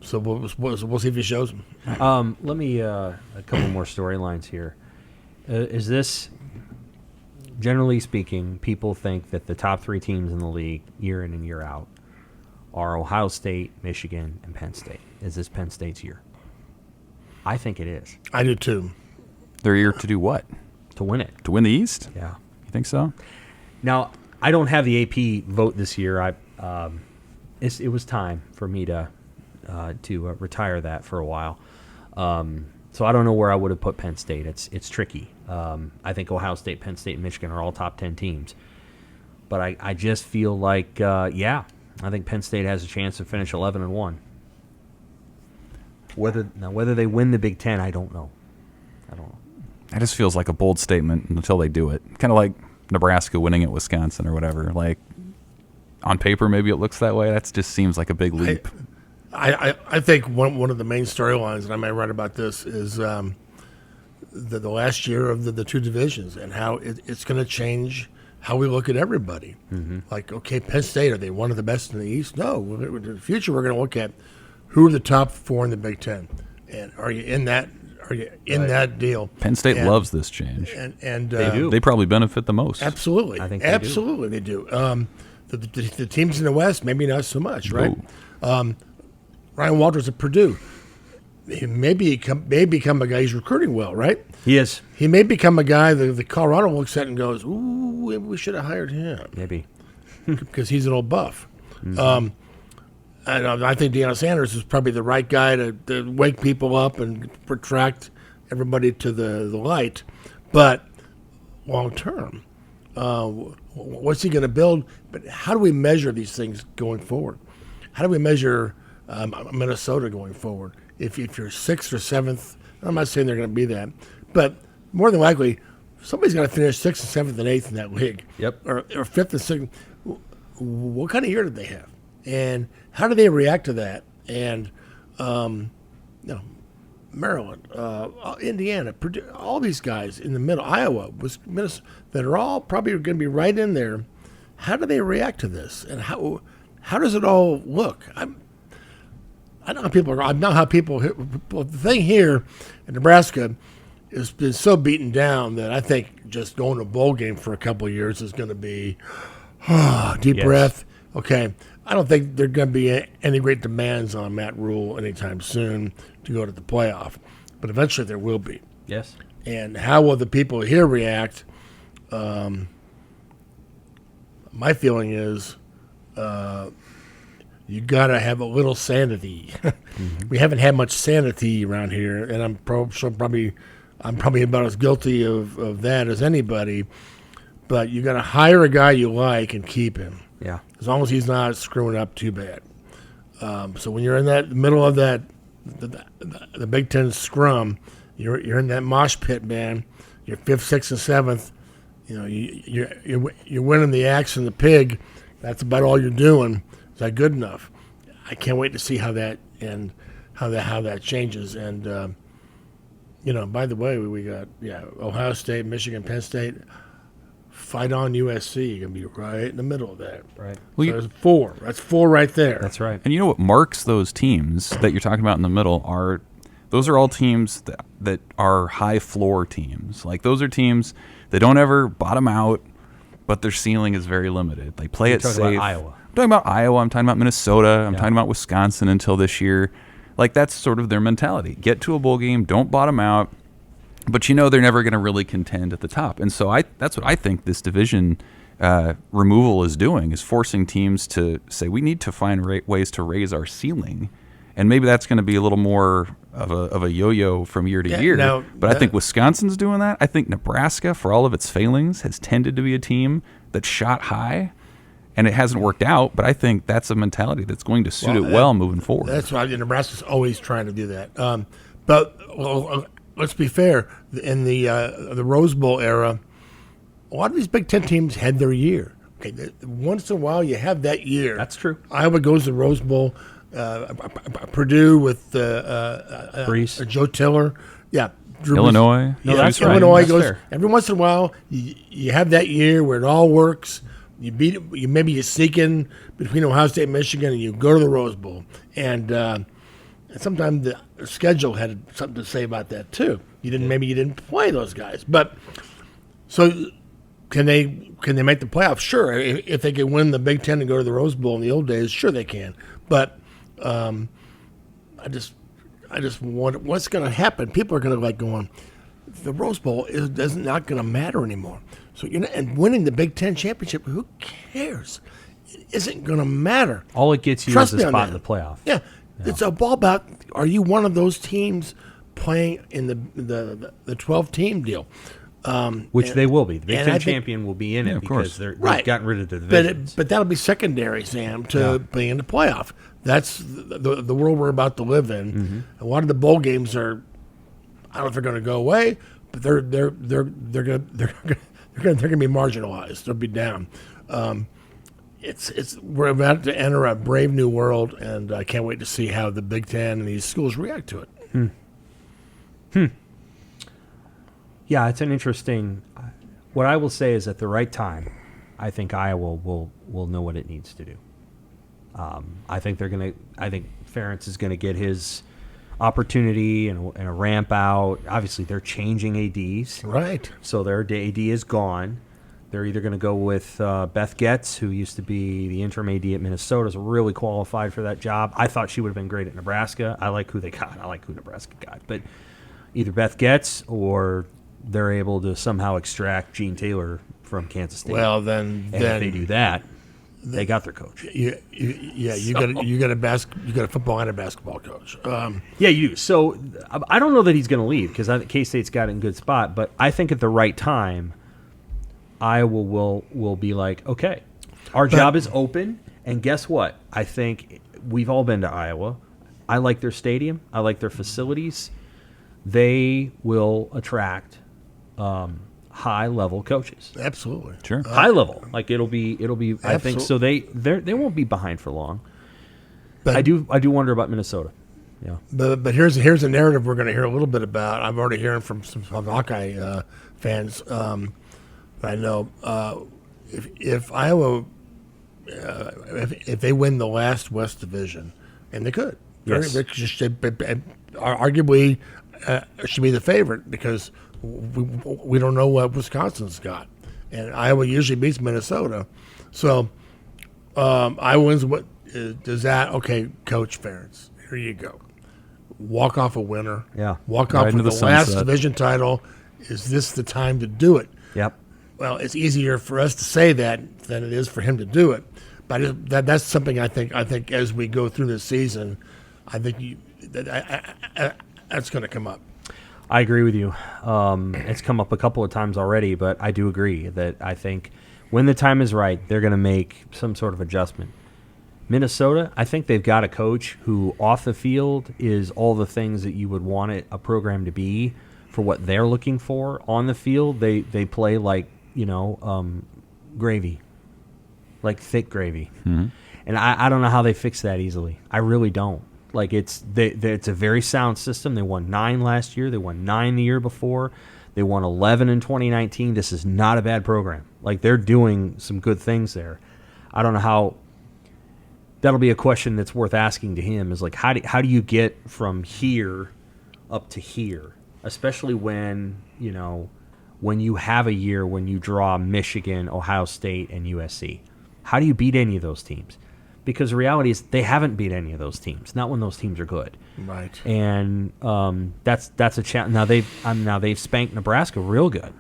so we'll see if he shows him. Let me a couple more storylines here. Is this, generally speaking, people think that the top 3 teams in the league, year in and year out, are Ohio State, Michigan, and Penn State. Is this Penn State's year? I think it is. I do too. They're here to do what? To win it. To win the East? Yeah. You think so? Now, I don't have the AP vote this year. It was time for me to retire that for a while. So I don't know where I would have put Penn State. It's tricky. I think Ohio State, Penn State, and Michigan are all top 10 teams. But I just feel like, I think Penn State has a chance to finish 11-1. Whether they win the Big Ten, I don't know. That just feels like a bold statement until they do it. Kind of like Nebraska winning at Wisconsin or whatever. Like, on paper, maybe it looks that way. That just seems like a big leap. I think one of the main storylines, and I might write about this, is the last year of the 2 divisions and how it's going to change how we look at everybody. Like, okay, Penn State, are they one of the best in the East? No. In the future, we're going to look at who are the top 4 in the Big Ten, and are you in that? Are you in that deal? Penn State loves this change, and they do. They probably benefit the most. Absolutely, I think they do. The teams in the West, maybe not so much, right? Ryan Walters at Purdue. He may become a guy who's recruiting well, right? He is. He may become a guy that the Colorado looks at and goes, "Ooh, maybe we should have hired him." Maybe. Because he's an old buff. And I think Deion Sanders is probably the right guy to wake people up and attract everybody to the light. But long term, what's he going to build? But how do we measure these things going forward? How do we measure Minnesota going forward? If you're 6th or 7th, I'm not saying they're going to be that, but more than likely, somebody's going to finish 6th and 7th and 8th in that league. Yep. Or 5th and 6th. What kind of year did they have? And how do they react to that? And, Maryland, Indiana, Purdue, all these guys in the middle, Iowa, Minnesota, that are all probably going to be right in there. How do they react to this? And how does it all look? I know how people are. I know how people. Well, the thing here in Nebraska has been so beaten down that I think just going to a bowl game for a couple of years is going to be deep breath. Okay, I don't think there are going to be any great demands on Matt Rhule anytime soon to go to the playoff, but eventually there will be. Yes. And how will the people here react? My feeling is you got to have a little sanity. We haven't had much sanity around here, and I'm probably about as guilty of that as anybody. But you got to hire a guy you like and keep him. Yeah. As long as he's not screwing up too bad. So when you're in that middle of that the Big Ten scrum, you're in that mosh pit, man. You're 5th, 6th, and 7th. You know, you're winning the axe and the pig. That's about all you're doing. Is that good enough? I can't wait to see how that changes. And by the way, we got Ohio State, Michigan, Penn State. Fight on USC. You're gonna be right in the middle of that. Right. Well, so there's 4. That's 4 right there. That's right. And you know what marks those teams that you're talking about in the middle are those are all teams that are high floor teams. Like those are teams that don't ever bottom out, but their ceiling is very limited. They play it safe. About Iowa. I'm talking about Iowa. I'm talking about Minnesota. I'm talking about Wisconsin until this year. Like that's sort of their mentality. Get to a bowl game. Don't bottom out. But they're never going to really contend at the top. And so that's what I think this division removal is doing, is forcing teams to say we need to find ways to raise our ceiling, and maybe that's going to be a little more of a yo-yo from year to year. But I think Wisconsin's doing that. I think Nebraska, for all of its failings, has tended to be a team that shot high, and it hasn't worked out. But I think that's a mentality that's going to suit it well moving forward. That's why Nebraska's always trying to do that. But let's be fair. In the Rose Bowl era, a lot of these Big Ten teams had their year. Okay, once in a while you have that year. That's true. Iowa goes to the Rose Bowl. Purdue with Joe Tiller. Yeah. Illinois. No, that's right. Illinois that's goes fair. Every once in a while. You have that year where it all works. You beat it. Maybe you sneak in between Ohio State and Michigan, and you go to the Rose Bowl. And sometimes the schedule had something to say about that too. Maybe you didn't play those guys, but so can they make the playoffs? Sure, if they can win the Big Ten and go to the Rose Bowl in the old days, sure they can. But I just wonder what's going to happen. People are going to like going, the Rose Bowl is not going to matter anymore. So and winning the Big Ten championship, who cares? It isn't going to matter. All it gets you is a spot in the playoff. Yeah, it's a ball about. Are you one of those teams playing in the 12-team deal? Which they will be. The Big Ten champion will be in it because they've gotten rid of the divisions. But that'll be secondary, Sam, to being in the playoff. That's the world we're about to live in. Mm-hmm. A lot of the bowl games are, I don't know if they're going to go away, but they're going to be marginalized. They'll be down. We're about to enter a brave new world, and I can't wait to see how the Big Ten and these schools react to it. Yeah, it's an interesting. What I will say is, at the right time, I think Iowa will know what it needs to do. I think Ferentz is gonna get his opportunity and a ramp out. Obviously, they're changing ADs, right? So their AD is gone. They're either going to go with Beth Getz, who used to be the interim AD at Minnesota, is really qualified for that job. I thought she would have been great at Nebraska. I like who they got. I like who Nebraska got. But either Beth Getz or they're able to somehow extract Gene Taylor from Kansas State. Well, then if they do that, they got their coach. You got a football and a basketball coach. Yeah, you do. So I don't know that he's going to leave because K-State's got it in a good spot. But I think at the right time, Iowa will be like, okay, our job is open, and guess what? I think we've all been to Iowa. I like their stadium. I like their facilities. They will attract high-level coaches. Absolutely, sure. High level, like it'll be. I think so. They won't be behind for long. But I do wonder about Minnesota. Yeah. But here's a narrative we're going to hear a little bit about. I'm already hearing from some Hawkeye fans. I know if Iowa, if they win the last West Division, and they could, yes. Arguably should be the favorite because we don't know what Wisconsin's got, and Iowa usually beats Minnesota, so Iowa wins. What does that? Okay, Coach Ferentz, here you go. Walk off a winner. Yeah. Walk off with the last division title. Is this the time to do it? Yep. Well, it's easier for us to say that than it is for him to do it. But that's something I think as we go through this season, I think that's going to come up. I agree with you. It's come up a couple of times already, but I do agree that I think when the time is right, they're going to make some sort of adjustment. Minnesota, I think they've got a coach who off the field is all the things that you would want a program to be for what they're looking for. On the field, they play like, gravy, like thick gravy. Mm-hmm. And I don't know how they fix that easily. I really don't. Like it's a very sound system. They won 9 last year. They won 9 the year before. They won 11 in 2019. This is not a bad program. Like they're doing some good things there. I don't know how. That'll be a question that's worth asking to him. Is like how do you get from here up to here, especially when when you have a year when you draw Michigan, Ohio State, and USC. How do you beat any of those teams? Because the reality is they haven't beat any of those teams. Not when those teams are good. Right. And that's a challenge. Now they've spanked Nebraska real good.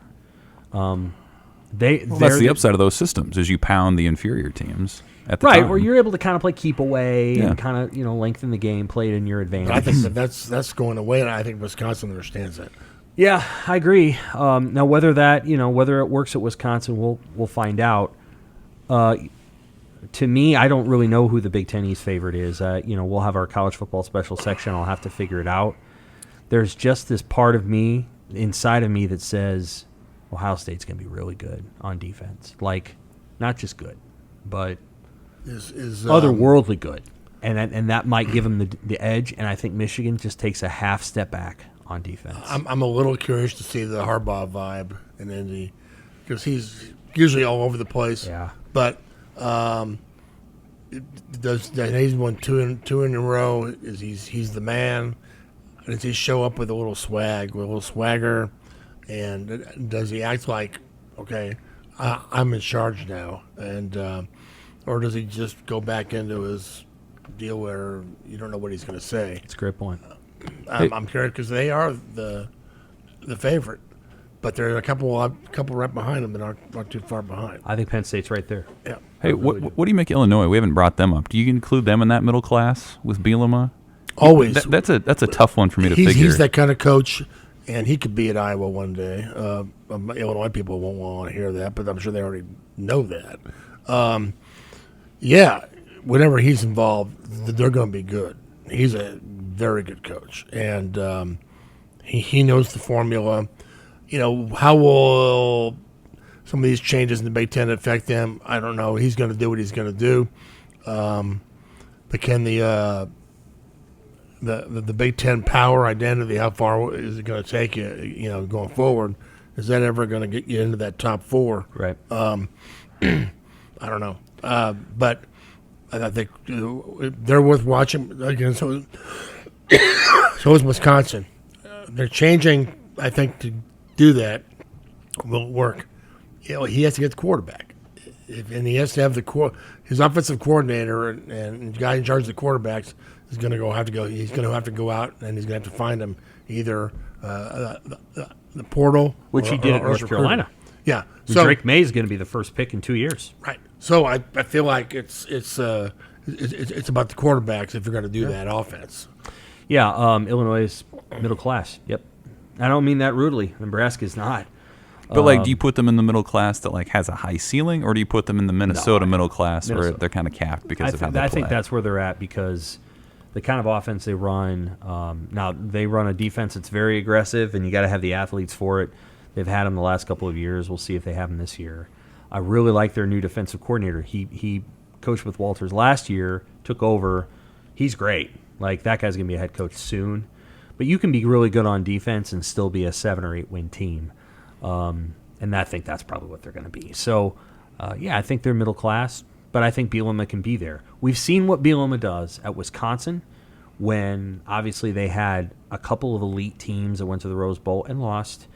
That's the upside of those systems is you pound the inferior teams at the right, time. where you're able to kind of play keep away and kind of lengthen the game, play it in your advantage. But I think that's going away, and I think Wisconsin understands that. Yeah, I agree. Now whether it works at Wisconsin, we'll find out. To me, I don't really know who the Big Ten East favorite is. We'll have our college football special section. I'll have to figure it out. There's just this part of me, inside of me, that says Ohio State's going to be really good on defense. Like, not just good, but otherworldly good. And that might give them the edge. And I think Michigan just takes a half step back on defense. I'm a little curious to see the Harbaugh vibe in Indy because he's usually all over the place. Yeah. But he's won two in a row. He's the man? Does he show up with a little swagger? And does he act like, okay, I'm in charge now? And or does he just go back into his deal where you don't know what he's going to say? It's a great point. I'm curious because they are the favorite, but there are a couple right behind them that aren't not too far behind. I think Penn State's right there. Yeah. Hey, what do you make Illinois? We haven't brought them up. Do you include them in that middle class with Bielema? Always. That's a tough one for me to figure. He's that kind of coach, and he could be at Iowa one day. Illinois people won't want to hear that, but I'm sure they already know that. Whenever he's involved, they're going to be good. He's a very good coach, and he knows the formula. How will some of these changes in the Big Ten affect them? I don't know. He's going to do what he's going to do. But can the Big Ten power identity, how far is it going to take you, going forward? Is that ever going to get you into that top four? Right. I don't know. But I think they're worth watching. Again, so is Wisconsin. They're changing, I think, to do that. Will work. He has to get the quarterback. And he has to have his offensive coordinator and the guy in charge of the quarterbacks is going to have to go. He's going to have to go out and he's going to have to find him either the portal, which he did at North Carolina. Yeah, so Drake May is going to be the first pick in 2 years. Right. So I feel like it's about the quarterbacks if you're going to do that offense. Yeah, Illinois is middle class. Yep. I don't mean that rudely. Nebraska is not. But do you put them in the middle class that has a high ceiling, or do you put them in the Minnesota middle class where they're kind of capped because of how they play? I think that's where they're at because the kind of offense they run. Now they run a defense that's very aggressive, and you got to have the athletes for it. They've had them the last couple of years. We'll see if they have them this year. I really like their new defensive coordinator. He coached with Walters last year, took over. He's great. That guy's going to be a head coach soon. But you can be really good on defense and still be a 7 or 8 win team. And I think that's probably what they're going to be. So, I think they're middle class, but I think Bielema can be there. We've seen what Bielema does at Wisconsin when obviously they had a couple of elite teams that went to the Rose Bowl and lost.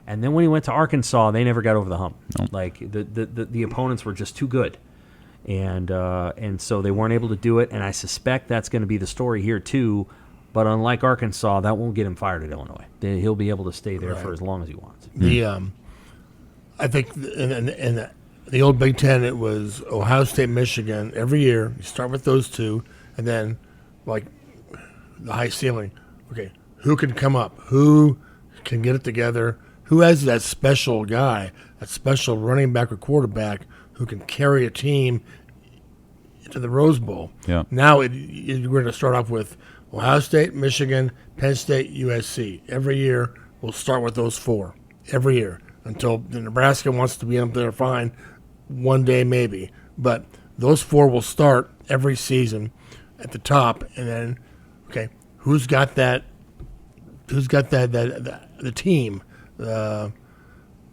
And then when he went to Arkansas, they never got over the hump. Nope. The opponents were just too good. And so they weren't able to do it, and I suspect that's going to be the story here too. But unlike Arkansas, that won't get him fired at Illinois. He'll be able to stay there for as long as he wants. I think in the old Big Ten, it was Ohio State, Michigan every year. You start with those two, and then the high ceiling. Okay, who can come up? Who can get it together? Who has that special guy, that special running back or quarterback who can carry a team into the Rose Bowl? Yeah. Now we're going to start off with Ohio State, Michigan, Penn State, USC. Every year, we'll start with those 4. Every year. Until Nebraska wants to be up there, fine. One day, maybe. But those 4 will start every season at the top. And then, okay, who's got that? Who's got the team? And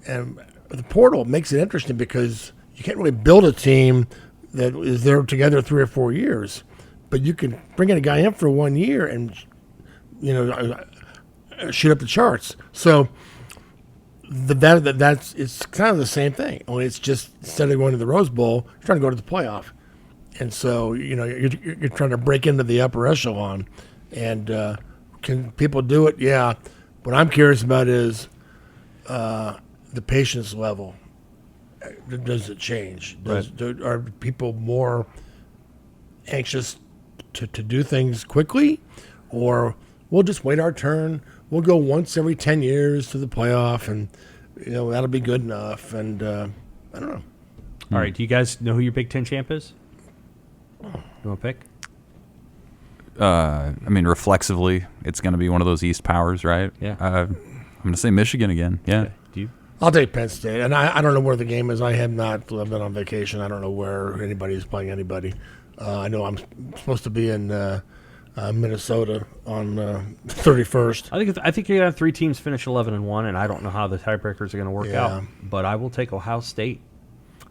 the portal makes it interesting because you can't really build a team that is there together 3 or 4 years. But you can bring in a guy in for 1 year and, shoot up the charts. So that's it's kind of the same thing. Only it's just instead of going to the Rose Bowl, you're trying to go to the playoff. And so, you're trying to break into the upper echelon. And can people do it? Yeah. What I'm curious about is the patience level. does it change? Are people more anxious to do things quickly, or we'll just wait our turn? We'll go once every 10 years to the playoff, and that'll be good enough. And I don't know. All right, do you guys know who your Big Ten champ is? You want to pick? I mean, reflexively, it's going to be one of those East powers, right? Yeah. I'm going to say Michigan again. Yeah. Okay. Do you? I'll take Penn State, and I don't know where the game is. I have not. I've been on vacation. I don't know where anybody is playing anybody. I know I'm supposed to be in Minnesota on 31st. I think you're gonna have 3 teams finish 11-1, and I don't know how the tiebreakers are going to work out. But I will take Ohio State.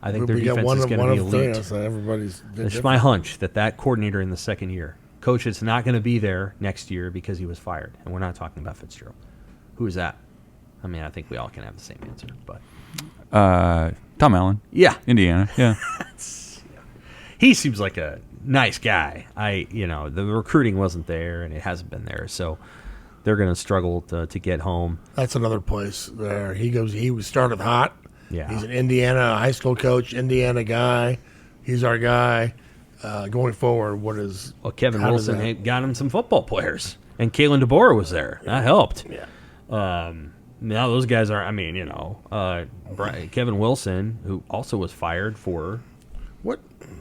I think their defense is going to be elite. So everybody's. It's my hunch that coordinator in the second year, coach, is not going to be there next year because he was fired, and we're not talking about Fitzgerald. Who is that? I mean, I think we all can have the same answer, but Tom Allen. Yeah, Indiana. Yeah. He seems like a nice guy. The recruiting wasn't there, and it hasn't been there, so they're going to struggle to get home. That's another place there. He was started hot. Yeah, he's an Indiana high school coach, Indiana guy. He's our guy. Going forward, Kevin Wilson got him some football players, and Kalen DeBoer was there. That helped. Yeah. Now those guys are. Kevin Wilson, who also was fired for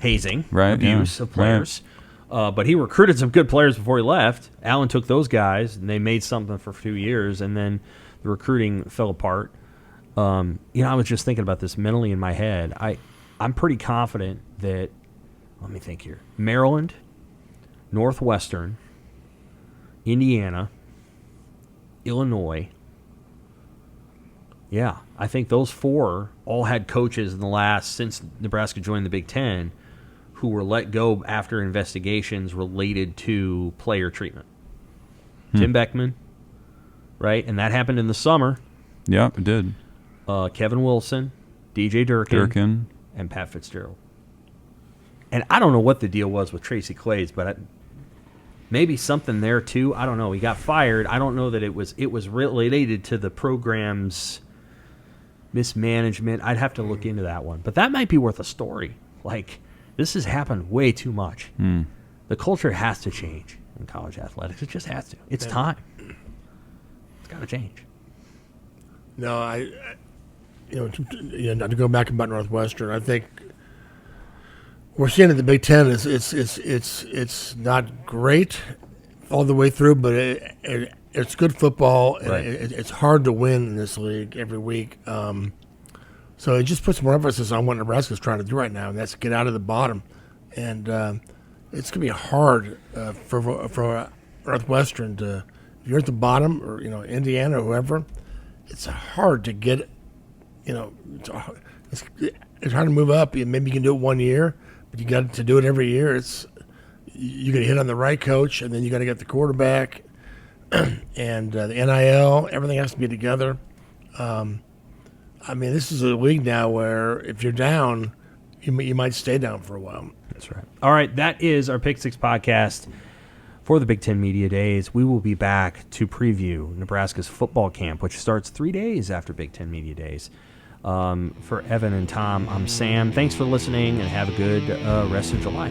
hazing, abuse of players. Right. But he recruited some good players before he left. Allen took those guys, and they made something for a few years, and then the recruiting fell apart. I was just thinking about this mentally in my head. I'm pretty confident that, let me think here, Maryland, Northwestern, Indiana, Illinois. Yeah, I think those 4 all had coaches in the last, since Nebraska joined the Big Ten, who were let go after investigations related to player treatment. Tim Beckman, right? And that happened in the summer. Yeah, it did. Kevin Wilson, DJ Durkin, and Pat Fitzgerald. And I don't know what the deal was with Tracy Claeys, but maybe something there too. I don't know. He got fired. I don't know that it was related to the program's mismanagement. I'd have to look into that one. But that might be worth a story. Like, this has happened way too much. The culture has to change in college athletics. It just has to. It's time. It's got to change. No, not to go back about Northwestern, I think we're seeing in the Big Ten is it's not great all the way through, but it's good football. Right. It's hard to win in this league every week. So it just puts more emphasis on what Nebraska's trying to do right now, and that's get out of the bottom. And it's going to be hard for Northwestern to, if you're at the bottom, or Indiana or whoever, it's hard to get. It's hard to move up. Maybe you can do it 1 year, but you got to do it every year. You got to hit on the right coach, and then you got to get the quarterback, and the NIL. Everything has to be together. This is a league now where if you're down, you might stay down for a while. That's right. All right, that is our Pick Six podcast for the Big Ten Media Days. We will be back to preview Nebraska's football camp, which starts 3 days after Big Ten Media Days. For Evan and Tom, I'm Sam. Thanks for listening, and have a good rest of July.